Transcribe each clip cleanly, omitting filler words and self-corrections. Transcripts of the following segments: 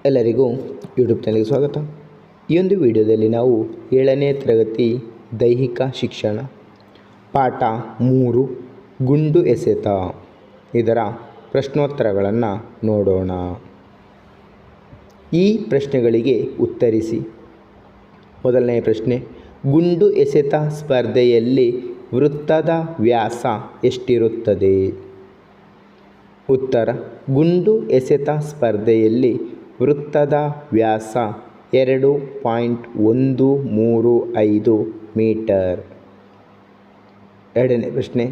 ಎಲ್ಲರಿಗೂ ಯೂಟ್ಯೂಬ್ ಚಾನಲ್ಗೆ ಸ್ವಾಗತ. ಈ ಒಂದು ವಿಡಿಯೋದಲ್ಲಿ ನಾವು 7ನೇ ತರಗತಿ ದೈಹಿಕ ಶಿಕ್ಷಣ ಪಾಠ 3 ಗುಂಡು ಎಸೆತ ಇದರ ಪ್ರಶ್ನೋತ್ತರಗಳನ್ನು ನೋಡೋಣ. ಈ ಪ್ರಶ್ನೆಗಳಿಗೆ ಉತ್ತರಿಸಿ. ಮೊದಲನೆಯ ಪ್ರಶ್ನೆ, ಗುಂಡು ಎಸೆತ ಸ್ಪರ್ಧೆಯಲ್ಲಿ ವೃತ್ತದ ವ್ಯಾಸ ಎಷ್ಟಿರುತ್ತದೆ? ಉತ್ತರ, ಗುಂಡು ಎಸೆತ ಸ್ಪರ್ಧೆಯಲ್ಲಿ ವೃತ್ತದ ವ್ಯಾಸ 2.135 ಮೀಟರ್. ಎರಡನೇ ಪ್ರಶ್ನೆ,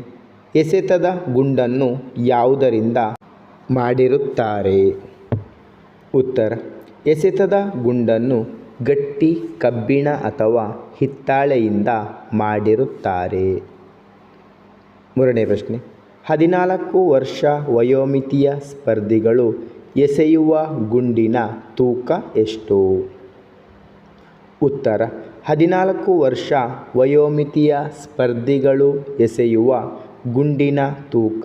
ಎಸೆತದ ಗುಂಡನ್ನು ಯಾವುದರಿಂದ ಮಾಡಿರುತ್ತಾರೆ? ಉತ್ತರ, ಎಸೆತದ ಗುಂಡನ್ನು ಗಟ್ಟಿ ಕಬ್ಬಿಣ ಅಥವಾ ಹಿತ್ತಾಳೆಯಿಂದ ಮಾಡಿರುತ್ತಾರೆ. ಮೂರನೇ ಪ್ರಶ್ನೆ, 14 ವರ್ಷ ವಯೋಮಿತಿಯ ಸ್ಪರ್ಧಿಗಳು ಎಸೆಯುವ ಗುಂಡಿನ ತೂಕ ಎಷ್ಟು? ಉತ್ತರ, 14 ವರ್ಷ ವಯೋಮಿತಿಯ ಸ್ಪರ್ಧಿಗಳು ಎಸೆಯುವ ಗುಂಡಿನ ತೂಕ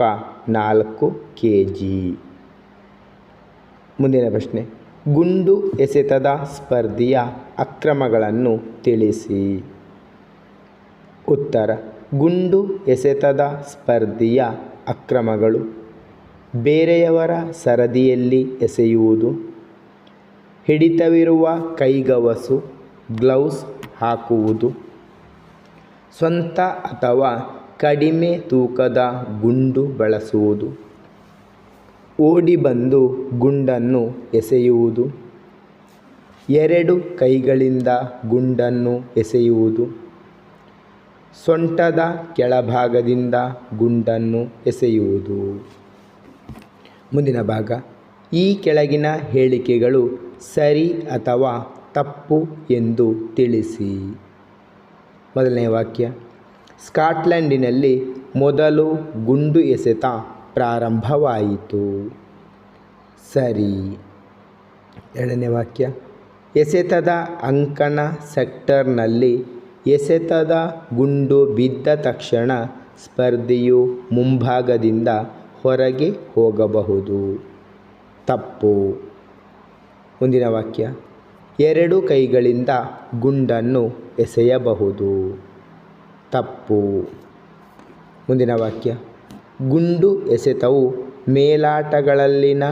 4 kg. ಮುಂದಿನ ಪ್ರಶ್ನೆ, ಗುಂಡು ಎಸೆತದ ಸ್ಪರ್ಧೆಯ ಅಕ್ರಮಗಳನ್ನು ತಿಳಿಸಿ. ಉತ್ತರ, ಗುಂಡು ಎಸೆತದ ಸ್ಪರ್ಧೆಯ ಅಕ್ರಮಗಳು: ಬೇರೆಯವರ ಸರದಿಯಲ್ಲಿ ಎಸೆಯುವುದು, ಹಿಡಿತವಿರುವ ಕೈಗವಸು ಗ್ಲೌಸ್ ಹಾಕುವುದು, ಸ್ವಂತ ಅಥವಾ ಕಡಿಮೆ ತೂಕದ ಗುಂಡು ಬಳಸುವುದು, ಓಡಿ ಬಂದು ಗುಂಡನ್ನು ಎಸೆಯುವುದು, 2 ಕೈಗಳಿಂದ ಗುಂಡನ್ನು ಎಸೆಯುವುದು, ಸೊಂಟದ ಕೆಳಭಾಗದಿಂದ ಗುಂಡನ್ನು ಎಸೆಯುವುದು. ಮುಂದಿನ ಭಾಗ, ಈ ಕೆಳಗಿನ ಹೇಳಿಕೆಗಳು ಸರಿ ಅಥವಾ ತಪ್ಪು ಎಂದು ತಿಳಿಸಿ. ಮೊದಲನೇ ವಾಕ್ಯ, ಸ್ಕಾಟ್ಲೆಂಡಿನಲ್ಲಿ ಮೊದಲು ಗುಂಡು ಎಸೆತ ಪ್ರಾರಂಭವಾಯಿತು. ಸರಿ. ಎರಡನೇ ವಾಕ್ಯ, ಎಸೆತದ ಅಂಕಣ ಸೆಕ್ಟರ್ನಲ್ಲಿ ಎಸೆತದ ಗುಂಡು ಬಿದ್ದ ತಕ್ಷಣ ಸ್ಪರ್ಧಿಯು ಮುಂಭಾಗದಿಂದ ಹೊರಗೆ ಹೋಗಬಹುದು. ತಪ್ಪು. ಮುಂದಿನ ವಾಕ್ಯ, 2 ಕೈಗಳಿಂದ ಗುಂಡನ್ನು ಎಸೆಯಬಹುದು. ತಪ್ಪು. ಮುಂದಿನ ವಾಕ್ಯ, ಗುಂಡು ಎಸೆತವು ಮೇಲಾಟಗಳಲ್ಲಿನ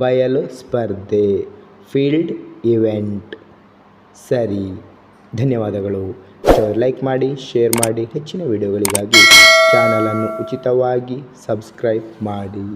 ಬಯಲು ಸ್ಪರ್ಧೆ, ಫೀಲ್ಡ್ ಇವೆಂಟ್. ಸರಿ. ಧನ್ಯವಾದಗಳು. ಲೈಕ್ ಮಾಡಿ, ಶೇರ್ ಮಾಡಿ. ಹೆಚ್ಚಿನ ವಿಡಿಯೋಗಳಿಗಾಗಿ ಚಾನಲನ್ನು ಉಚಿತವಾಗಿ ಸಬ್ಸ್ಕ್ರೈಬ್ ಮಾಡಿ.